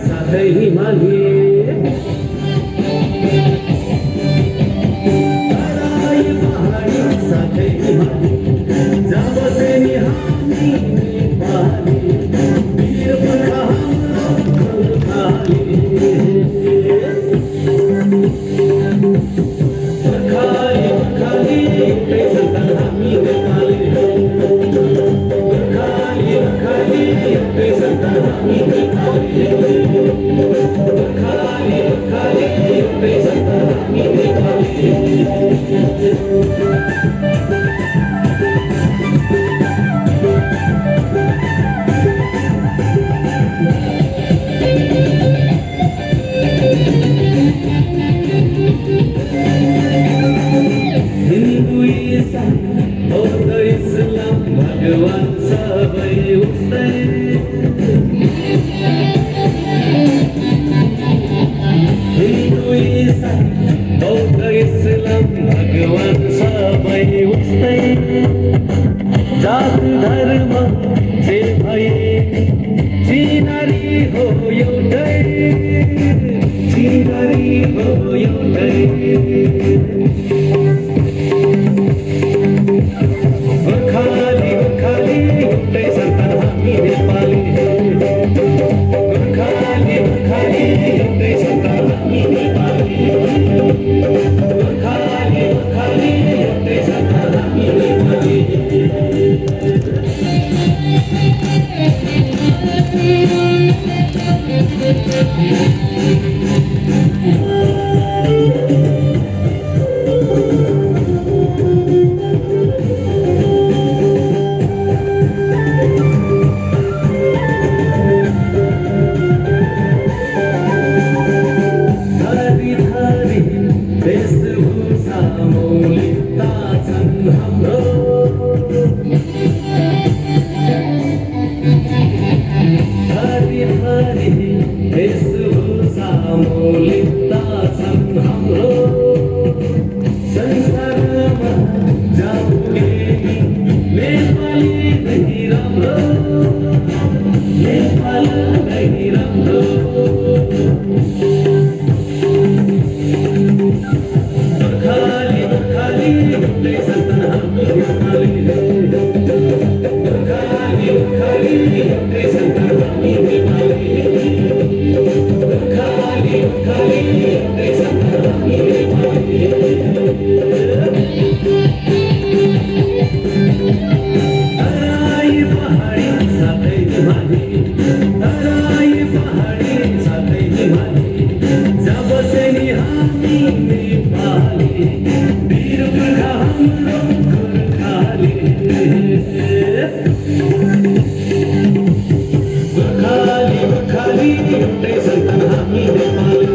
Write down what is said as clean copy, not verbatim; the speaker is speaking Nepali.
साथै हिमाली तराई पहाडी साथै हिमाली जहाँ बसे नि हामी नेपाली वीर पुर्खा हाम्रो गोर्खाली गोर्खाली गोर्खाली एउटै सन्तान हामी नेपाली गोर्खाली गोर्खाली एउटै सन्तान हामी नेपाली गोर्खाली गोर्खाली एउटै सन्तान हामी नेपाली हिन्दू ईसाई बौद्ध इस्लाम भगवान सबै उस्तै हिन्दू ईसाई बौद्ध इस्लाम भगवान सबै उस्तै जात धर्म जे भए चिनारी हो एउटै चिनारी हो एउटै गोर्खाली गोर्खाली एउटै सन्तान हामी नेपाली गोर्खाली गोर्खाली एउटै सन्तान हामी नेपाली गोर्खाली गोर्खाली एउटै सन्तान हामी नेपाली वेशभूषा मौलिकता छन् हाम्रो थरी थरी वेशभूषा मौलिकता छन् हाम्रो संसारमा जापुगे नेपाली नै राम्रो नेपाल नै राम्रो गोर्खाली गोर्खाली एउटै सन्तान हामी नेपाली गोर्खाली गोर्खाली एउटै सन्तान हामी नेपाली गोर्खाली गोर्खाली एउटै सन्तान हामी नेपाली तराई पहाडी साथै हिमाली तराई पहाडी साथै हिमाली जहाँ बसे नि हामी नेपाली वीर पुर्खा हाम्रो गोर्खाली गोर्खाली गोर्खाली एउटै सन्तान हामी नेपाली